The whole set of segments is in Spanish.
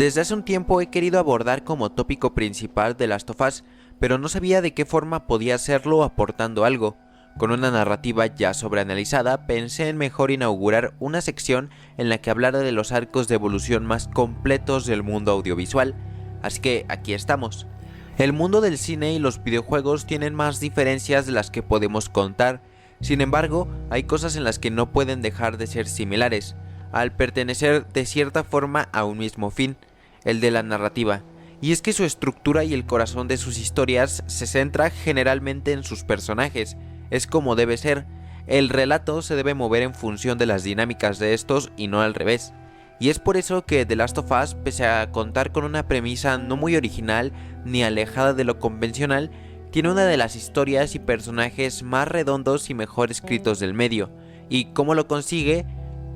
Desde hace un tiempo he querido abordar como tópico principal The Last of Us, pero no sabía de qué forma podía hacerlo aportando algo. Con una narrativa ya sobreanalizada, pensé en mejor inaugurar una sección en la que hablara de los arcos de evolución más completos del mundo audiovisual, así que aquí estamos. El mundo del cine y los videojuegos tienen más diferencias de las que podemos contar, sin embargo, hay cosas en las que no pueden dejar de ser similares, al pertenecer de cierta forma a un mismo fin, el de la narrativa, y es que su estructura y el corazón de sus historias se centra generalmente en sus personajes. Es como debe ser, el relato se debe mover en función de las dinámicas de estos y no al revés. Y es por eso que The Last of Us, pese a contar con una premisa no muy original ni alejada de lo convencional, tiene una de las historias y personajes más redondos y mejor escritos del medio. ¿Y cómo lo consigue?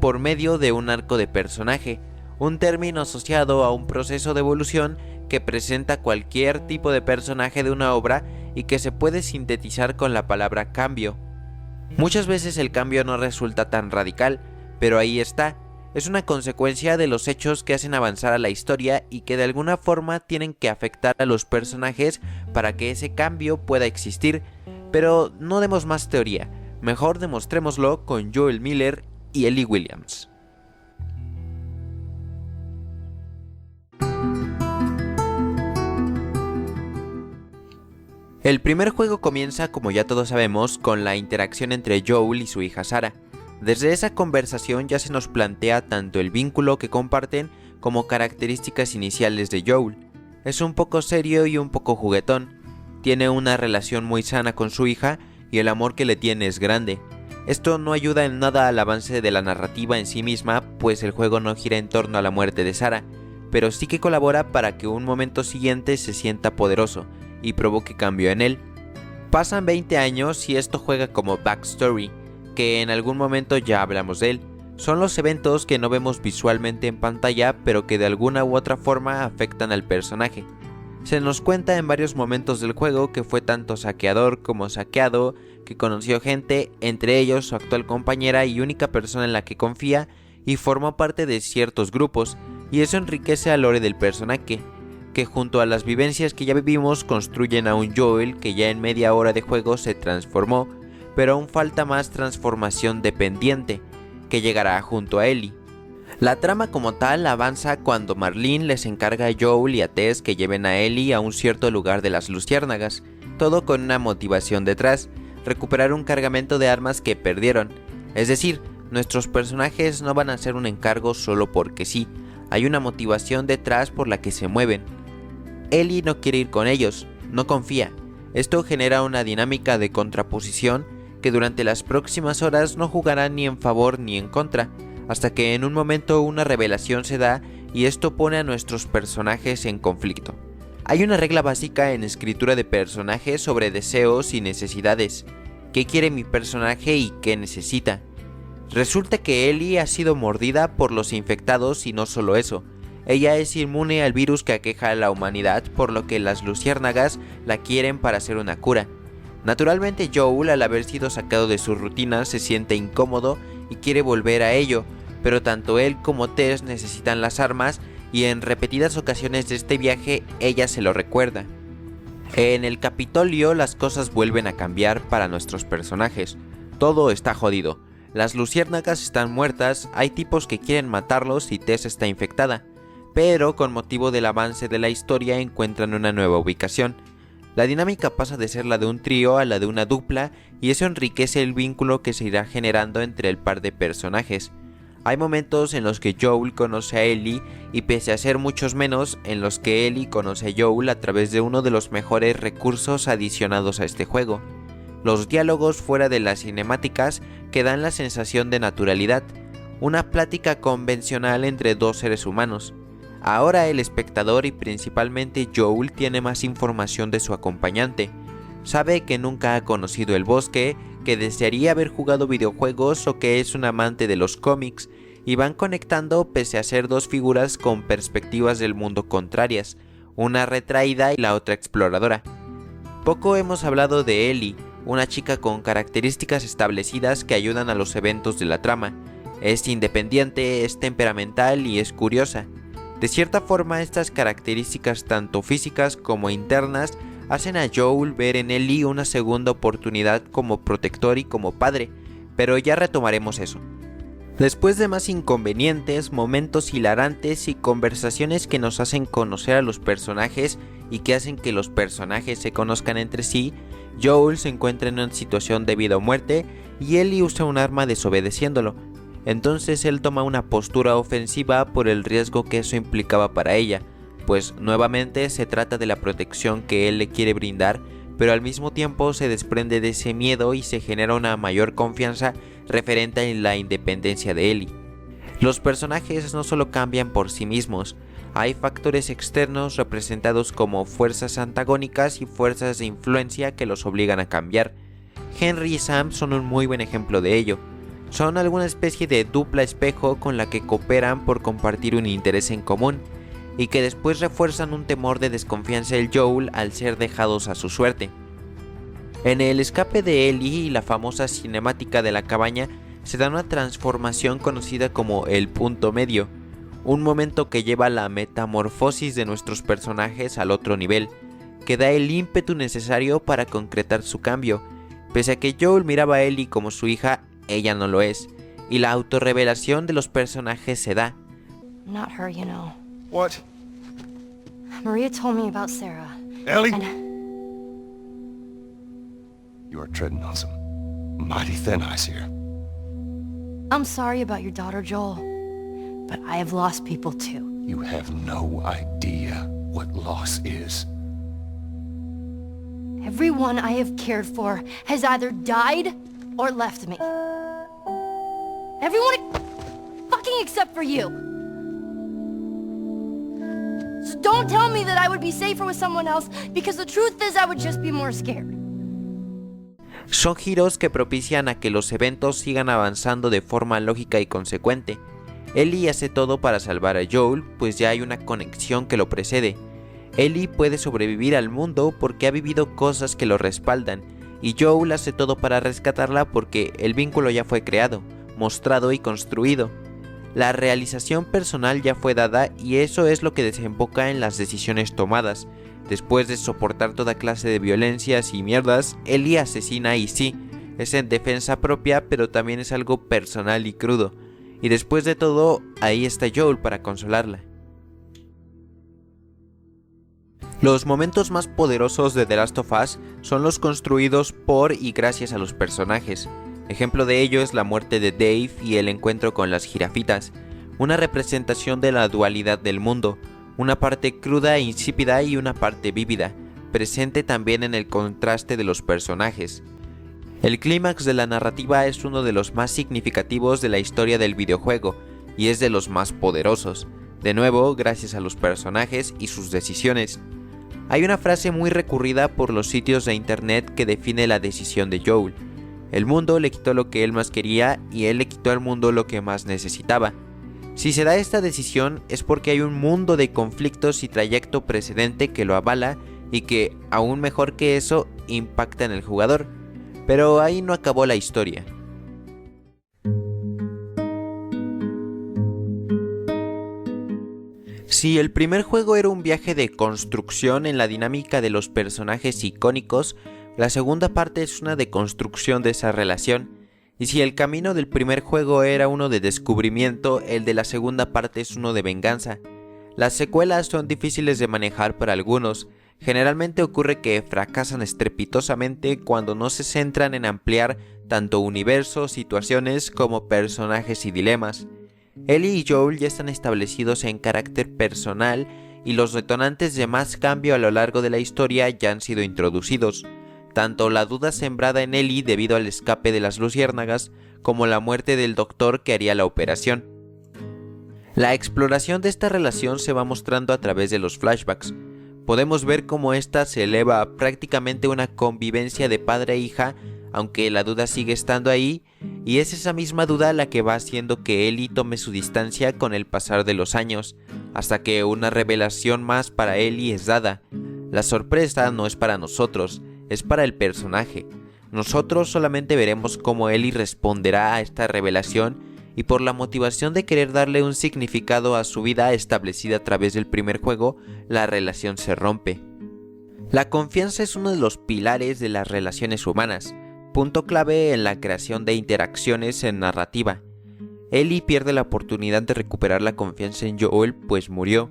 Por medio de un arco de personaje, un término asociado a un proceso de evolución que presenta cualquier tipo de personaje de una obra y que se puede sintetizar con la palabra cambio. Muchas veces el cambio no resulta tan radical, pero ahí está, es una consecuencia de los hechos que hacen avanzar a la historia y que de alguna forma tienen que afectar a los personajes para que ese cambio pueda existir. Pero no demos más teoría, mejor demostrémoslo con Joel Miller y Ellie Williams. El primer juego comienza, como ya todos sabemos, con la interacción entre Joel y su hija Sarah. Desde esa conversación ya se nos plantea tanto el vínculo que comparten como características iniciales de Joel. Es un poco serio y un poco juguetón, tiene una relación muy sana con su hija y el amor que le tiene es grande. Esto no ayuda en nada al avance de la narrativa en sí misma, pues el juego no gira en torno a la muerte de Sarah, pero sí que colabora para que un momento siguiente se sienta poderoso y provoque cambio en él. Pasan 20 años y esto juega como backstory, que en algún momento ya hablamos de él. Son los eventos que no vemos visualmente en pantalla, pero que de alguna u otra forma afectan al personaje. Se nos cuenta en varios momentos del juego que fue tanto saqueador como saqueado, que conoció gente, entre ellos su actual compañera y única persona en la que confía, y formó parte de ciertos grupos, y eso enriquece al lore del personaje, que junto a las vivencias que ya vivimos construyen a un Joel que ya en media hora de juego se transformó, pero aún falta más transformación dependiente, que llegará junto a Ellie. La trama como tal avanza cuando Marlene les encarga a Joel y a Tess que lleven a Ellie a un cierto lugar de las Luciérnagas, todo con una motivación detrás, recuperar un cargamento de armas que perdieron. Es decir, nuestros personajes no van a hacer un encargo solo porque sí, hay una motivación detrás por la que se mueven. Ellie no quiere ir con ellos, no confía. Esto genera una dinámica de contraposición que durante las próximas horas no jugará ni en favor ni en contra, hasta que en un momento una revelación se da y esto pone a nuestros personajes en conflicto. Hay una regla básica en escritura de personajes sobre deseos y necesidades. ¿Qué quiere mi personaje y qué necesita? Resulta que Ellie ha sido mordida por los infectados y no solo eso. Ella es inmune al virus que aqueja a la humanidad, por lo que las luciérnagas la quieren para hacer una cura. Naturalmente Joel, al haber sido sacado de su rutina, se siente incómodo y quiere volver a ello, pero tanto él como Tess necesitan las armas y en repetidas ocasiones de este viaje ella se lo recuerda. En el Capitolio las cosas vuelven a cambiar para nuestros personajes. Todo está jodido. Las luciérnagas están muertas, hay tipos que quieren matarlos y Tess está infectada, pero con motivo del avance de la historia encuentran una nueva ubicación. La dinámica pasa de ser la de un trío a la de una dupla y eso enriquece el vínculo que se irá generando entre el par de personajes. Hay momentos en los que Joel conoce a Ellie y pese a ser muchos menos, en los que Ellie conoce a Joel a través de uno de los mejores recursos adicionados a este juego. Los diálogos fuera de las cinemáticas que dan la sensación de naturalidad, una plática convencional entre dos seres humanos. Ahora el espectador y principalmente Joel tiene más información de su acompañante. Sabe que nunca ha conocido el bosque, que desearía haber jugado videojuegos o que es un amante de los cómics, y van conectando pese a ser dos figuras con perspectivas del mundo contrarias, una retraída y la otra exploradora. Poco hemos hablado de Ellie, una chica con características establecidas que ayudan a los eventos de la trama. Es independiente, es temperamental y es curiosa. De cierta forma, estas características tanto físicas como internas hacen a Joel ver en Ellie una segunda oportunidad como protector y como padre, pero ya retomaremos eso. Después de más inconvenientes, momentos hilarantes y conversaciones que nos hacen conocer a los personajes y que hacen que los personajes se conozcan entre sí, Joel se encuentra en una situación de vida o muerte y Ellie usa un arma desobedeciéndolo. Entonces él toma una postura ofensiva por el riesgo que eso implicaba para ella, pues nuevamente se trata de la protección que él le quiere brindar, pero al mismo tiempo se desprende de ese miedo y se genera una mayor confianza referente a la independencia de Ellie. Los personajes no solo cambian por sí mismos, hay factores externos representados como fuerzas antagónicas y fuerzas de influencia que los obligan a cambiar. Henry y Sam son un muy buen ejemplo de ello. Son alguna especie de dupla espejo con la que cooperan por compartir un interés en común, y que después refuerzan un temor de desconfianza del Joel al ser dejados a su suerte. En el escape de Ellie y la famosa cinemática de la cabaña se da una transformación conocida como el punto medio, un momento que lleva la metamorfosis de nuestros personajes al otro nivel, que da el ímpetu necesario para concretar su cambio. Pese a que Joel miraba a Ellie como su hija, ella no lo es, y la autorrevelación de los personajes se da. Not her, you know. What? Maria told me about Sarah. Ellie? And You are treading on some mighty thin ice here. I'm sorry about your daughter, Joel. But I have lost people too. You have no idea what loss is. Everyone I have cared for has either died or left me. Everyone fucking except for you. So don't tell me that I would be safer with someone else, because the truth is I would just be more scared. Son giros que propician a que los eventos sigan avanzando de forma lógica y consecuente. Ellie hace todo para salvar a Joel, pues ya hay una conexión que lo precede. Ellie puede sobrevivir al mundo porque ha vivido cosas que lo respaldan, y Joel hace todo para rescatarla porque el vínculo ya fue creado, mostrado y construido. La realización personal ya fue dada y eso es lo que desemboca en las decisiones tomadas. Después de soportar toda clase de violencias y mierdas, Ellie asesina y sí, es en defensa propia, pero también es algo personal y crudo. Y después de todo, ahí está Joel para consolarla. Los momentos más poderosos de The Last of Us son los construidos por y gracias a los personajes. Ejemplo de ello es la muerte de Dave y el encuentro con las jirafitas, una representación de la dualidad del mundo, una parte cruda e insípida y una parte vívida, presente también en el contraste de los personajes. El clímax de la narrativa es uno de los más significativos de la historia del videojuego, y es de los más poderosos, de nuevo gracias a los personajes y sus decisiones. Hay una frase muy recurrida por los sitios de internet que define la decisión de Joel. El mundo le quitó lo que él más quería y él le quitó al mundo lo que más necesitaba. Si se da esta decisión es porque hay un mundo de conflictos y trayecto precedente que lo avala y que, aún mejor que eso, impacta en el jugador. Pero ahí no acabó la historia. Si el primer juego era un viaje de construcción en la dinámica de los personajes icónicos, la segunda parte es una deconstrucción de esa relación. Y si el camino del primer juego era uno de descubrimiento, el de la segunda parte es uno de venganza. Las secuelas son difíciles de manejar para algunos. Generalmente ocurre que fracasan estrepitosamente cuando no se centran en ampliar tanto universos, situaciones como personajes y dilemas. Ellie y Joel ya están establecidos en carácter personal y los detonantes de más cambio a lo largo de la historia ya han sido introducidos. Tanto la duda sembrada en Ellie debido al escape de las luciérnagas como la muerte del doctor que haría la operación. La exploración de esta relación se va mostrando a través de los flashbacks. Podemos ver cómo esta se eleva a prácticamente una convivencia de padre e hija, aunque la duda sigue estando ahí, y es esa misma duda la que va haciendo que Ellie tome su distancia con el pasar de los años, hasta que una revelación más para Ellie es dada. La sorpresa no es para nosotros, es para el personaje. Nosotros solamente veremos cómo Ellie responderá a esta revelación y por la motivación de querer darle un significado a su vida establecida a través del primer juego, la relación se rompe. La confianza es uno de los pilares de las relaciones humanas, punto clave en la creación de interacciones en narrativa. Ellie pierde la oportunidad de recuperar la confianza en Joel, pues murió.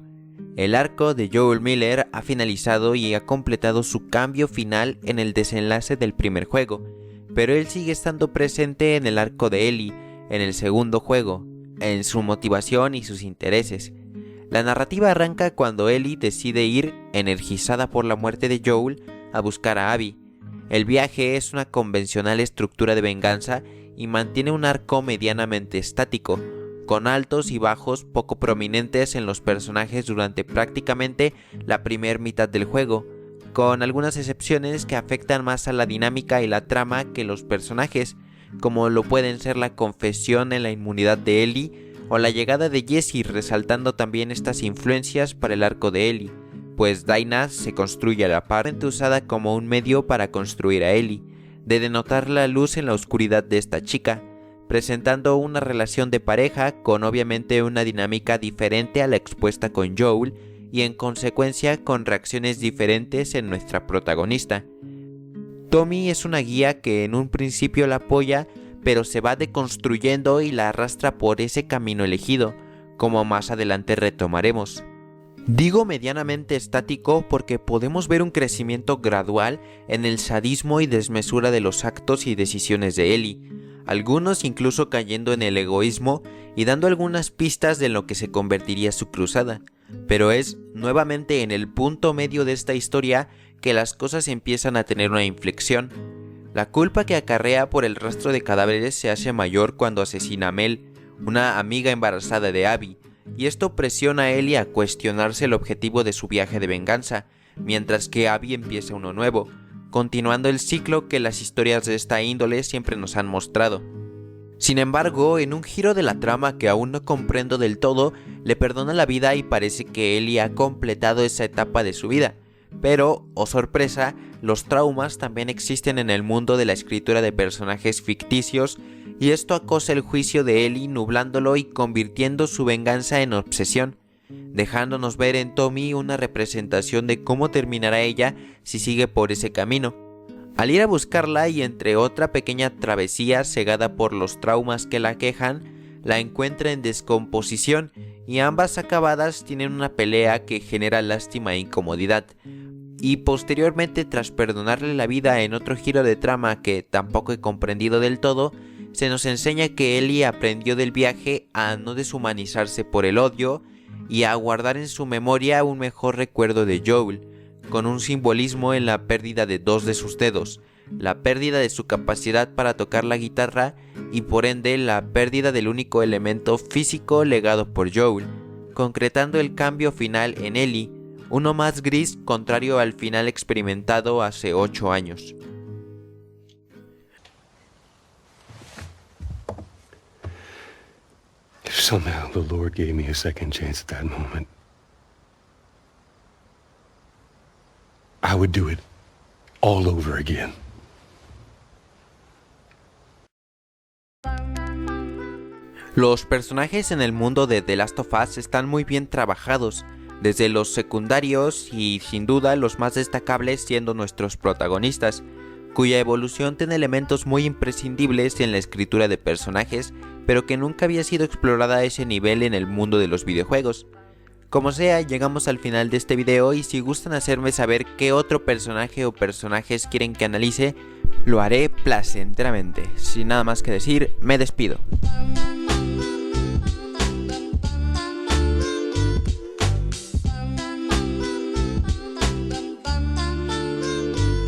El arco de Joel Miller ha finalizado y ha completado su cambio final en el desenlace del primer juego, pero él sigue estando presente en el arco de Ellie, en el segundo juego, en su motivación y sus intereses. La narrativa arranca cuando Ellie decide ir, energizada por la muerte de Joel, a buscar a Abby. El viaje es una convencional estructura de venganza y mantiene un arco medianamente estático, con altos y bajos poco prominentes en los personajes durante prácticamente la primera mitad del juego, con algunas excepciones que afectan más a la dinámica y la trama que los personajes, como lo pueden ser la confesión en la inmunidad de Ellie o la llegada de Jesse, resaltando también estas influencias para el arco de Ellie, pues Dinah se construye a la par, usada como un medio para construir a Ellie, de denotar la luz en la oscuridad de esta chica, presentando una relación de pareja con obviamente una dinámica diferente a la expuesta con Joel y en consecuencia con reacciones diferentes en nuestra protagonista. Tommy es una guía que en un principio la apoya, pero se va deconstruyendo y la arrastra por ese camino elegido, como más adelante retomaremos. Digo medianamente estático porque podemos ver un crecimiento gradual en el sadismo y desmesura de los actos y decisiones de Ellie, algunos incluso cayendo en el egoísmo y dando algunas pistas de lo que se convertiría su cruzada, pero es nuevamente en el punto medio de esta historia que las cosas empiezan a tener una inflexión. La culpa que acarrea por el rastro de cadáveres se hace mayor cuando asesina a Mel, una amiga embarazada de Abby, y esto presiona a Ellie a cuestionarse el objetivo de su viaje de venganza, mientras que Abby empieza uno nuevo, continuando el ciclo que las historias de esta índole siempre nos han mostrado. Sin embargo, en un giro de la trama que aún no comprendo del todo, le perdona la vida y parece que Ellie ha completado esa etapa de su vida. Pero, oh sorpresa, los traumas también existen en el mundo de la escritura de personajes ficticios, y esto acosa el juicio de Ellie, nublándolo y convirtiendo su venganza en obsesión, dejándonos ver en Tommy una representación de cómo terminará ella si sigue por ese camino. Al ir a buscarla y entre otra pequeña travesía cegada por los traumas que la aquejan, la encuentra en descomposición y ambas acabadas tienen una pelea que genera lástima e incomodidad. Y posteriormente, tras perdonarle la vida en otro giro de trama que tampoco he comprendido del todo, se nos enseña que Ellie aprendió del viaje a no deshumanizarse por el odio y a guardar en su memoria un mejor recuerdo de Joel, con un simbolismo en la pérdida de 2 de sus dedos, la pérdida de su capacidad para tocar la guitarra y por ende la pérdida del único elemento físico legado por Joel, concretando el cambio final en Ellie, uno más gris contrario al final experimentado hace 8 años. If somehow the Lord gave me a second chance at that moment, I would do it all over again. Los personajes en el mundo de The Last of Us están muy bien trabajados, desde los secundarios y sin duda los más destacables siendo nuestros protagonistas, cuya evolución tiene elementos muy imprescindibles en la escritura de personajes, pero que nunca había sido explorada a ese nivel en el mundo de los videojuegos. Como sea, llegamos al final de este video y si gustan hacerme saber qué otro personaje o personajes quieren que analice, lo haré placenteramente. Sin nada más que decir, me despido.